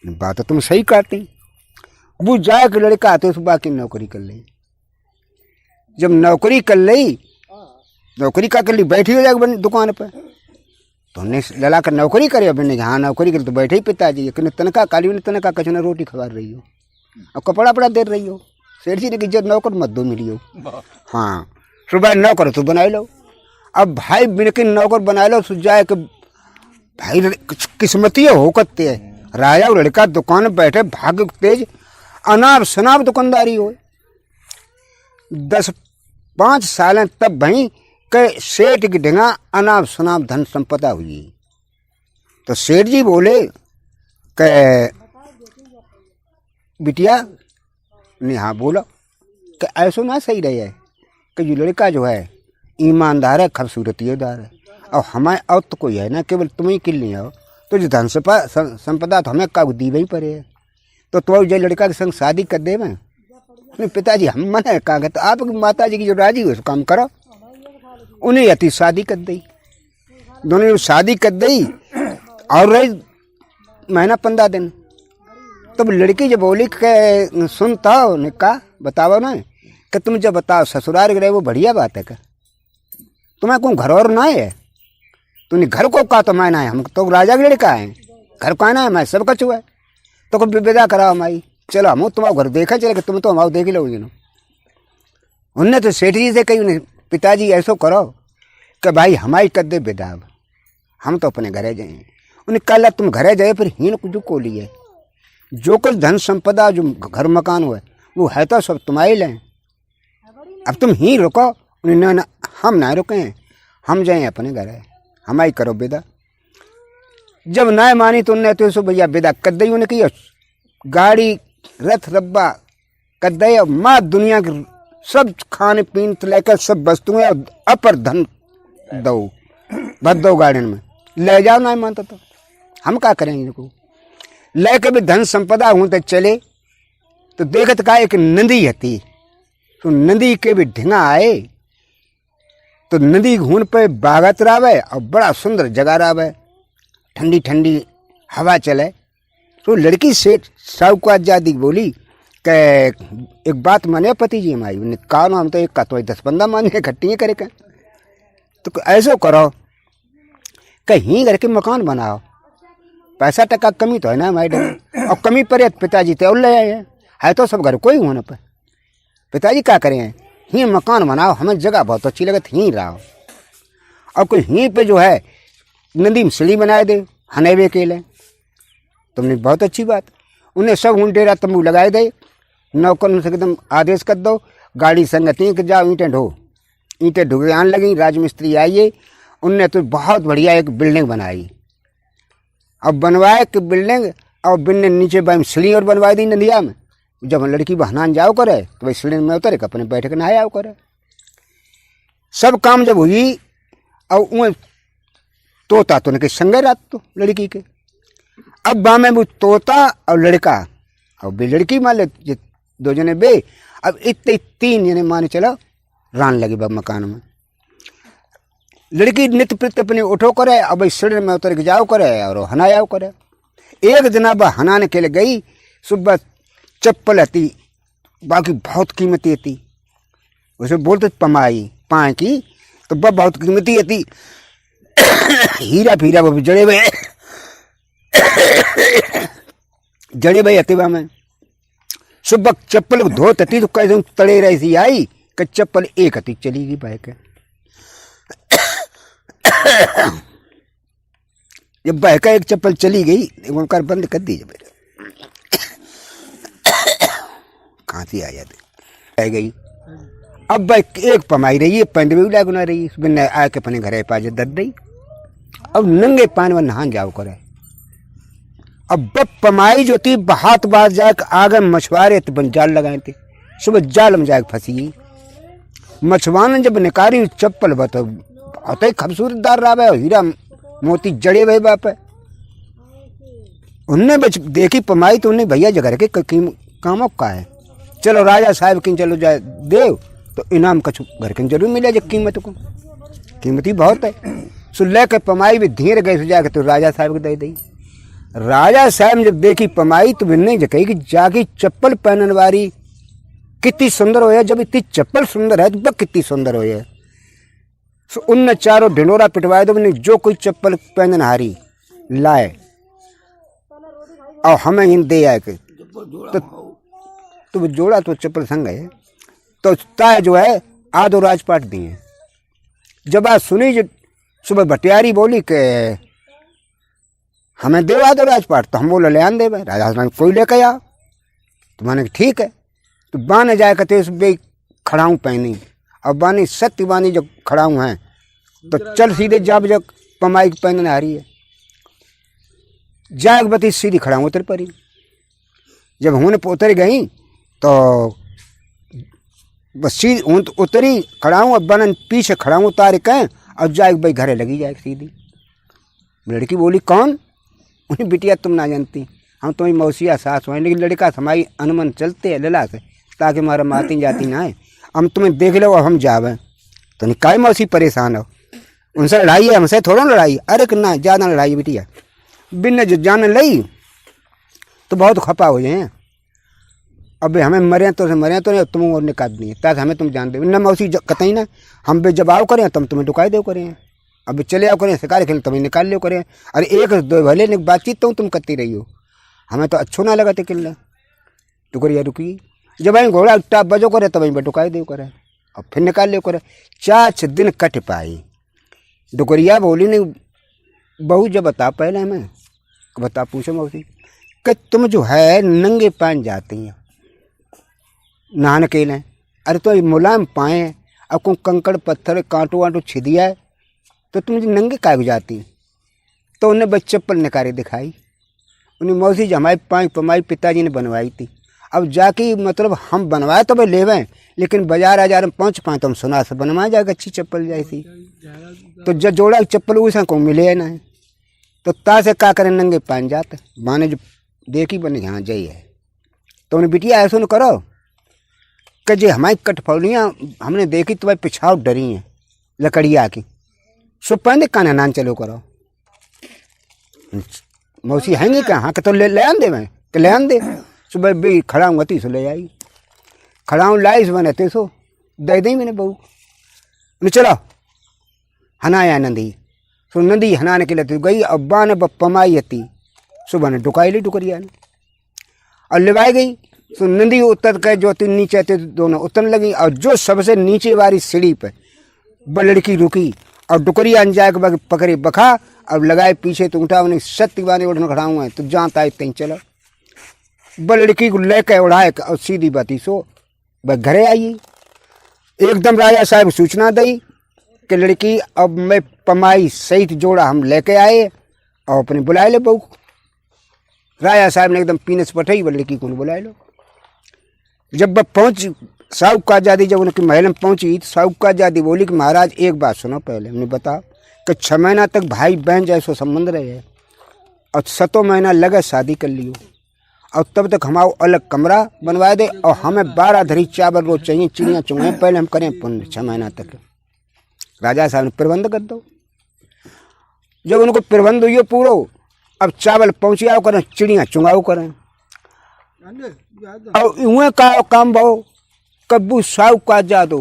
बात तो तुम सही कहती, वो जाए कि लड़का आते तो बाकी नौकरी कर ले। जब नौकरी कर ली, नौकरी का कर ली बैठी हो जाएगी दुकान पर, तो उन्हें लला कर नौकरी करे। अब हाँ नौकरी करे तो बैठे ही पिताजी कि तनखा काली ने तनखा कछ ने रोटी खवा रही हो और कपड़ा वपड़ा दे रही हो। सेठ जी ने कि जब नौकर मत दो मिली हो, हाँ सुबह नौकर तो बनाए लो। अब भाई बिनके नौकर बनाए लो, जाए कि भाई किस्मती होकते है। राजा और लड़का दुकान में बैठे भाग्य तेज अनाप शनाप दुकानदारी हो। 10-5 साल तब भाई के सेठ की ढंगा अनाप शनाप धन संपदा हुई। तो सेठ जी बोले कि बिटिया ने हाँ बोला कि ऐसा ना सही रहे है कि जो लड़का जो है ईमानदार है, खूबसूरतीदार है, और हमारे और तो कोई है ना, केवल तुम ही किल नहीं हो, तो जो धन संपदा तो हमें का दी वही पड़े है, तो तुम जो लड़का के संग शादी कर दे में। पिताजी हम मना कहा तो आप माता जी की जो राजी हो काम करो। उन्हें अति शादी कर दी, दोनों शादी कर दी और रही महीना 15 दिन। तब लड़की जब बोली के सुनता हो ने कहा बताओ ना कि तुम जब बताओ ससुराल गए वो बढ़िया बात है, क्या तुम्हें कौन घर और ना है, तूने घर को कहा तो मैं ना है, हम तो राजा के लड़का है, घर को आना है, मैं सब कछु है, तो कोई विदा कराओ माई, चलो हम तुम्हारा घर देखा चले कि तुम तो हमारा देख लो। उनने तो सेठ जी से कही उन्हें पिताजी ऐसा करो कि भाई हमारी कर दे विदा, हम तो अपने घरे जाए। उन्हें कहा तुम घरे जाए फिर हीन कुछ को लिए जो कुछ धन संपदा जो घर मकान हुआ वो है तो सब तुम्हारे लें, अब तुम ही रुको। उन्हें ना हम ना रुके, हम जाए अपने घर है, हमारी करो विदा। जब ना मानी तो उन्हें तो भैया विदा कर दी। उन्हें कही गाड़ी रथ रब्बा कर दे और माँ दुनिया के सब खाने पीने से लेकर सब वस्तुएं अपर धन दो भर दो गार्डन में ले जाओ। ना मानता तो हम क्या करेंगे इनको लेकर भी धन संपदा हूँ तो चले। तो देखत का एक नदी हती, तो नदी के भी ढिंगा आए, तो नदी घून पे बागत रावे और बड़ा सुंदर जगह रावे, ठंडी ठंडी हवा चले। तो लड़की से साहूकार जादी बोली कि एक बात माने पति जी हमारी। उन्हें कहा हम तो एक का तो 10-15 माने इकट्ठी करे के, तो ऐसा करो कहीं घर के मकान बनाओ, पैसा टका कमी तो है ना हमारे डर, और कमी पड़े पिताजी तो ले आए है तो सब घर को ही होने पर। पिताजी क्या करें, ही मकान बनाओ, हमें जगह बहुत अच्छी लगे ही रहो, और कोई ही पे जो है नदी में सीढ़ी बनाए दे हनेवे के लिए। तुमने बहुत अच्छी बात, उन्हें सब उन डेरा तंबू लगाए दे, नौकर से एकदम आदेश कर दो गाड़ी संगति के जाओ ईंटें ढो। ईंटें ढुके आने लगी, राजमिस्त्री आइए, उनने तो बहुत बढ़िया एक बिल्डिंग बनाई। अब बनवाए कि बिल्डिंग और बिल्डिंग नीचे बाई सीढ़ी और बनवा दी नदिया में। जब लड़की बहनान जाओ करे तो भाई सीढ़ी में उतरे अपने बैठ के नहाए आओ करे। सब काम जब हुई और उन तोता तो उनके संगे रात तो लड़की के। अब बा में वो तोता और लड़का और बे लड़की मान ले दो जने बे, अब इतने 3 जने माने चलो रान लगी बा मकान में। लड़की नित्य प्रत्य अपने उठो करे, अब सीढ़ी में उतर के जाओ करे और हनायाओ करे। एक जनाब हनाने के लिए गई, सुबह चप्पल हती बाकी बहुत कीमती थी, उसे बोलते पमाई पाए की, तो वह बहुत कीमती थी, हीरा फीरा वो जड़े हुए हते वह में। सुबह चप्पल को धोत हती तो कैसे तड़े रही सी आई कि चप्पल एक हती चली गई बाइक के। जब बहक एक चप्पल चली गई उनका बंद कर दीजिए मेरे खांसी आ जाती रह गई। अब एक पमाई रही है, पंड भी गुना रही, बिना आके अपने घर पास दद रही। अब नंगे पानी में नहान जाओ करे। अब पमाई जो थी हाथ बाज जाके आगे मछुआरे तो बन जाल लगाए थे, सुबह जाल में जाके फंसी गई। मछुआने जब निकाली चप्पल बता बहुत ही खूबसूरतदार रहा है, हीरा मोती जड़े हुए बाप है। उनने बच देखी पमाई तो उन्हें भैया जगह के कामों का है, चलो राजा साहब की चलो जाए देव तो इनाम कछु घर के जरूर मिले जो कीमत को, कीमती बहुत है। सो लेकर पमाई भी धीरे गए जाके तो राजा साहब को दे दी। राजा साहब जब देखी पमाई तो बिन्ने कही कि जाके चप्पल पहनने वाली कितनी सुंदर हो है, जब इतनी चप्पल सुंदर है तो कितनी सुंदर हो है। सो उनने चारों ढिंडोरा पिटवाए दो, जो कोई चप्पल पहनन हारी लाए और हमें इन दे आए के तो जोड़ा तो चप्पल संग है, तो ताय जो है आधो राजपाट दिए। जब आज सुनी जो सुबह भटियारी बोली कि हमें दे आधो राजपाट, तो हम बोले ले आन दे राजा कोई लेके आओ, तो मैंने ठीक है। तो बाने जाए कहते बे खड़ाऊँ पहनी, अब बानी सत्य बानी जब खड़ाऊँ हैं तो चल सीधे जब जब पमाई पहनने आ रही है जाग बती सीधी खड़ाऊँ उतर पड़ी। जब उन्हें उतर गई तो बस सीधी उतरी, खड़ा हूँ, अब्बा ने पीछे खड़ा हूँ उतार के, और जाए भाई घरे लगी जाए सीधी। लड़की बोली कौन? उन्हें बिटिया तुम ना जानती, हम तुम्हारी मौसिया सास हैं, लेकिन लड़का हमारी अनुमन चलते है लला से, ताकि हमारा माती जाती ना है, हम तुम्हें देख लो और हम जावे। तो नहीं काय मौसी परेशान हो, उनसे लड़ाई है, हमसे थोड़ा लड़ाई। अरे कि ना ज़्यादा लड़ाई बिटिया, बिन जो जान लई तो बहुत खपा हो जाए। अब हमें मरे तो नहीं, तुम और निकाल नहीं ताकि हमें तुम जान दे न मौसी कतई ना, हम बे जब आओ करें तुम तुम्हें डुकाई दो करें, अब चले आओ करें शिकार खेल तुम्हें निकाल लो करें। अरे एक दो भले ने बातचीत तो तुम करती रही हो, हमें तो अच्छो ना लगा किल्ला टुकरिया रुकी। जब वहीं घोड़ा टाप बजो करे तब वहीं बटुकाई दे करे और फिर निकाल ले करे। 4 दिन कट पाई। डुकरिया बोली नहीं बहू जब बता पहले हमें बता पूछो मौसी कि तुम जो है नंगे पान जाती हैं नहाने के लिए। अरे तो मुलायम पाए अब को कंकड़ पत्थर कांटो वाटो छिदिया है तो तुम नंगे काहे जाती। तो उन्हें बस चप्पल निकारे दिखाई, उन्हें मौसी जो हमारी पाँच पमाई पिताजी ने बनवाई थी। अब जाके मतलब हम बनवाए तो भाई लेवें, लेकिन बाजार आजार में पहुँच पाए तो हम सुना से बनवा जाएगा अच्छी चप्पल जैसी। तो जब जोड़ा चप्पल उसे को मिले ना है तो ता से का करें नंगे पान जाते माने जो देखी बने हाँ जय है। तो उन्हें बिटिया ऐसा न करो कि जे हमारी कटफौलियाँ हमने देखी तो भाई पिछाव डरी हैं लकड़िया की, सो पहले काना नान चलो करो। मौसी हैंगे क्या? हाँ तो ले आन दे, मैं कि ले आन दे। सुबह भी खड़ा हूँ अती सो ले आई, खड़ा हूँ लाई से बने ते सो दे दी मैंने बहू ने चलो हनाया नंदी। सो नंदी हनाने के लिए तो गई, अब्बा ने पमाई हती सुबह ने डुकाई ली डुकरिया ने और लेवाई गई। सो नंदी उतर के जो तीन नीचे थे दोनों उतरने लगी और जो सबसे नीचे वाली सीढ़ी पे वो लड़की रुकी और डुकरिया अनजाए के पकड़े बखा अब लगाए पीछे तो उठा उन्हें सत्य वाने उठने खड़ा हुआ है तो जानता है तीन चलो वो लड़की को लेकर उड़ाए और सीधी बाती सो वह घरे आई। एकदम राजा साहब सूचना दी कि लड़की अब मैं पमाई सहित जोड़ा हम लेके आए और अपने बुलाए ले बहू। राजा साहब ने एकदम पीने से पठाई वो लड़की को बुलाए लो। जब वह पहुंच साहब आज़ादी जब उनकी महल में पहुंची तो साहब आज़ादी बोली कि महाराज एक बात सुनो पहले हमने बताओ कि 6 महीना तक भाई बहन जैसो संबंध रहे और 7 महीना लगे शादी कर लियो और तब तक हमारा अलग कमरा बनवा दे और हमें 12 धरी चावल रोज चाहिए, चिड़ियाँ चुंगे पहले हम करें पुण्य 6 महीना तक। राजा साहब ने प्रबंध कर दो। जब उनको प्रबंध हुई पूरो अब चावल पहुँचाओ करें, चिड़ियाँ चुंगाओ करें और यूँ का काम भाव कब्बू साहब का जादो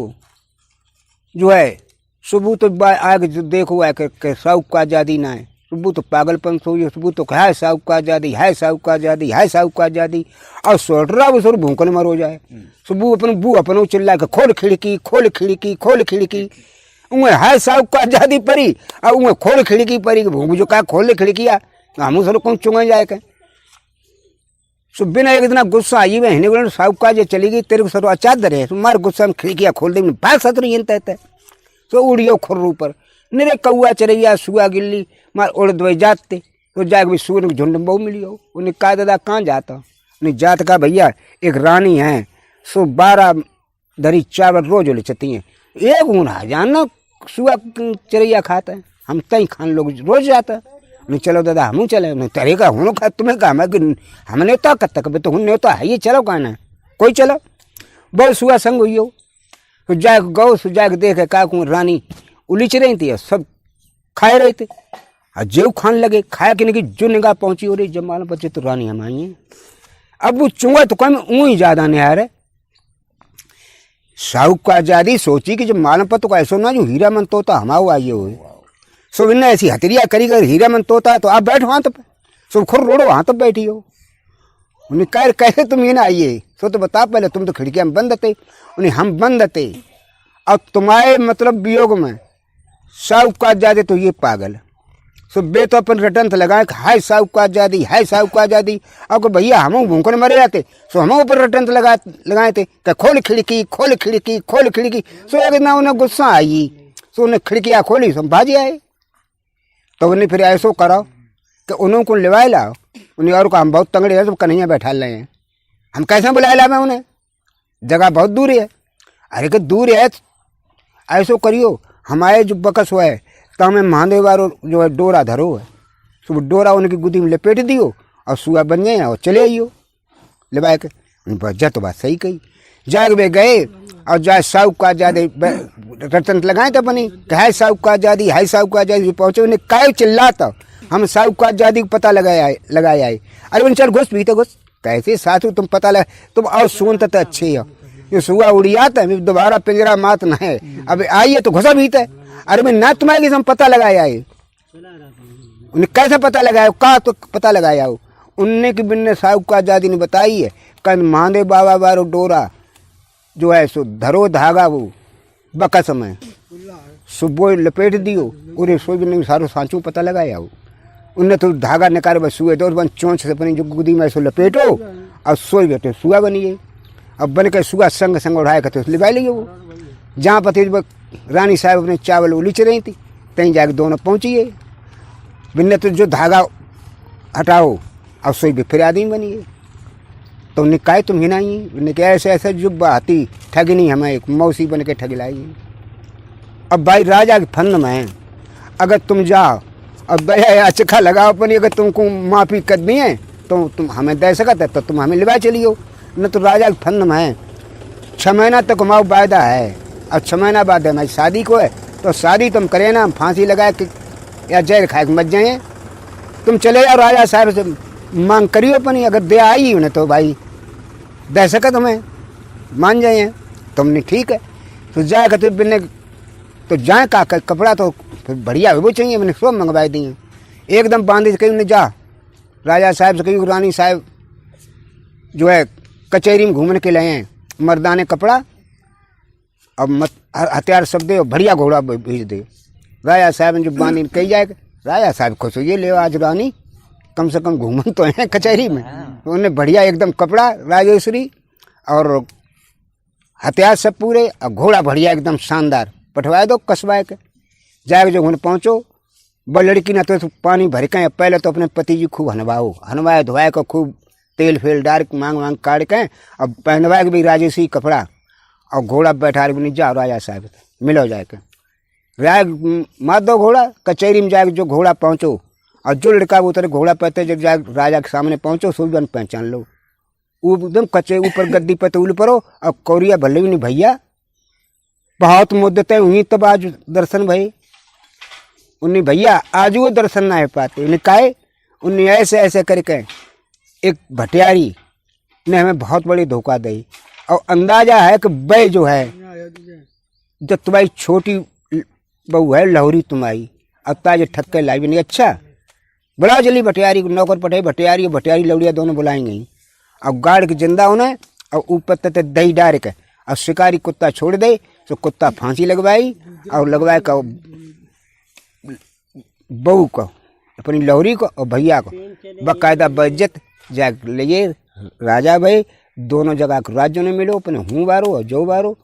जो है सुबह तो आगे देखो आके साहब का आज़ादी ना है, सुबह तो पागलपन सोइए, सुबह तो है साहब का आज़ादी है साहब का आज़ादी है साहब का आज़ादी और सोटरा वो सर भूखल मर हो जाए। सुबह अपन बू अपन चिल्ला के खोल खिड़की खोल खिड़की खोल खिड़की उन्हें है साहब का आज़ादी परी और उन्हें खोल खिड़की परी भूख जो का खोल खिड़किया हम सर कौन चुंगे जाए के। सो बिना एक दिन गुस्सा आई वह हिने साहब का जे चली गई तेरे को सर अचादर है तुम्हारे गुस्सा में खिड़कियाँ खोल दे भाग सतर ये तहते तो उड़ियो खुर्रू पर निरे कौआ चरैया सुआ गिल्ली मार उड़ दवाई जाते तो जाके भी सूर झुंड में बहु मिली हो। उन्हें कहा दादा कहाँ जाता, उन्हें जात का भैया एक रानी है सो 12 धरी चावल रोज ले चती हैं एक ऊना जानना सुआ चरैया खाता है हम तई खान लोग रोज जाता है। नहीं चलो दादा हम चले नहीं तेरे का हूँ खा तुम्हें कहा मैं हमने तो कब तक तो हूँ तो है ये चलो कहना कोई चलो बहुत सुआ संग हुई हो। तो जाए गौ सो जाके देखे का रानी उलीच रही थी सब खाए रहे थे और जेव खान लगे खाया कि नहीं जो निगाह पहुंची हो रही जब मालूम बच्चे तो रानी हम आई हैं। अब वो चुंगा तो कम ऊँ ही ज़्यादा नहीं आ रहे। साहब का आज़ादी सोची कि जब मालूम पता को ऐसा ना जो हीरा मन तोता हमारा आइए हुए सो इन्हें ऐसी हथरिया करी कर हीरा मन तोता तो आप बैठो हाथ पे सो खुर रोड़ो हाथ पे बैठी हो। उन्हें कह कैसे तुम ये ना आइए सो तो बता पहले तुम तो खिड़कियाँ में बंद थे उन्हें हम बंद थे अब तुम्हारे मतलब वियोग में साहब का आज़ादी तो ये पागल सो बे तो अपन रिटर्न लगाए हाय साहब का आज़ादी है साहब का आज़ादी अब भैया हम भूखने मरे जाते सो हम ऊपर रिटर्न लगाए थे कि खोल खिड़की खोल खिड़की खोल खिड़की सो एक ना उन्हें गुस्सा आई सो उन्हें खिड़कियाँ खोली सो भाजी आए। तो उन्हें फिर ऐसो करो कि उन्होंने को लिवाए लाओ उन्हें और को हम बहुत तंगड़े हैं सब कन्हैया बैठा रहे हैं हम कैसे बुलाए लावे उन्हें, जगह बहुत दूर है। अरे कि दूर है ऐसो करियो, हमारे जो बकस हुआ है तो हमें महादेव वारो जो है डोरा धरो है, सुबह डोरा उनकी गुदी में लपेट दियो और सुआ बन जाए और चले आइयो ले के। बज्जा तो बात सही कही। जाग वे गए और जाए साहु का आजादी रटन लगाए तो बनी है साहु का आजादी, है साहु का आजादी। पहुंचे उन्हें काय चिल्लाता, हम साहु का आजादी को पता लगाए आए। अरे उन चल घुस पीते घुस, कैसे साथू तुम पता लगा तुम और सुनते तो अच्छे हो। ये सुआ उड़ियाता है दोबारा पिंजरा मात न है, अब आइए तो घुसा भीते। अरे मैं ना तुम्हारे हम पता लगाए आए, उन्हें कैसे पता लगाया, कहा तो पता लगाया हो उनने की बिन्ने साहु का आजादी ने बताई है। कन महादेव बाबा बारो डोरा जो है सो धरो धागा वो बकस में सुबह लपेट दियो, उरे सोई भी सारो सांचू पता लगाया हो। उनने तो धागा निकाल बस सुए दो बन चोंच से अपनी जो गुदी में सो लपेटो और सोई बैठे सुआ बनिए। अब बन के सुआ संग संग उड़ाए करते लिवा लिए वो जहाँ पति रानी साहब अपने चावल उलीच रही थी कहीं जाके दोनों पहुँचिए। बिन्ने तो जो धागा हटाओ और सोई भी फिर आदमी बनिए। तो उन्हें कहे तुम ही नहीं, उन्हें क्या ऐसे ऐसे जुब्बा आती ठगी नहीं हमें एक मौसी बन के ठग लाई। अब भाई राजा के फंद में अगर तुम जाओ और दया अचखा लगाओ अपनी, अगर तुमको माफ़ी कर दिए तो तुम हमें दे सकते तो तुम हमें लिवा चलियो, न तो राजा के फंद में 6 महीना तक माओ वायदा है और 6 महीना बाद हमारी शादी को है तो शादी तुम करे ना, फांसी लगाए कि या जहर खाए के मर जाए। तुम चले जाओ राजा साहब से मांग करियो अपनी, अगर दे आई उन्हें तो भाई दे सका तुम्हें मान जाए। तुमने ठीक है तो जाए कहते बिन्ने तो जाए का कपड़ा तो फिर बढ़िया वो चाहिए, मैंने सब मंगवाए दिए एकदम बांधे कहीं उन्हें जा राजा साहब से कहीं रानी साहब जो है कचहरी में घूमने के लिए मर्दाने कपड़ा और हथियार सब दे और बढ़िया घोड़ा भेज दे। राजा साहब ने जो बांधी कही जाए, राजा साहब खुश हो ये ले आज रानी कम से कम घूमन तो है कचहरी में। तो उन्हें बढ़िया एकदम कपड़ा राजेश्वरी और हथियार सब पूरे और घोड़ा बढ़िया एकदम शानदार पठवाए दो कसवाए के। जाके जो उन्हें पहुँचो वो लड़की ना तो पानी भर के पहले तो अपने पति जी खूब हनवाए धोवाए को खूब तेल फेल डाल मांग मांग काट के और पहनवाए के भी राजेश्वरी कपड़ा और घोड़ा बैठा नहीं जाओ राजा साहब मिलो जाके राय मार दो घोड़ा। कचहरी में जाके जो घोड़ा पहुँचो और जो लड़का उतरे घोड़ा पहते जब जाए राजा के सामने पहुँचो सूर्य पहचान लो एकदम कच्चे ऊपर गद्दी पे तूल पड़ो और कौरिया भले भी नहीं भैया बहुत मुद्दत है वहीं तब आज दर्शन भई उन्हें भैया आज वो दर्शन ना है पाते। उन्हें कहे उन्हें ऐसे ऐसे करके एक भटियारी ने हमें बहुत बड़ी धोखा दी और अंदाजा है कि वह जो है जब तुम्हारी छोटी बहू है लहौरी तुम्हारी अब ताज ठक के लाई भी नहीं। अच्छा बुलाओ जल्दी भटियारी को, नौकर पटे भटियारी और भटियारी लौड़िया दोनों बुलाएंगे और गाड़ के जिंदा उन्हें और ऊपर तक दही डाल के और शिकारी कुत्ता छोड़ दे तो कुत्ता फांसी लगवाई और लगवाए का बहू को अपनी लौरी को और भैया को बाकायदा बज्जत जा लिए राजा भाई दोनों जगह को राज्यों ने मिलो अपने हूँ बारो और जो बारो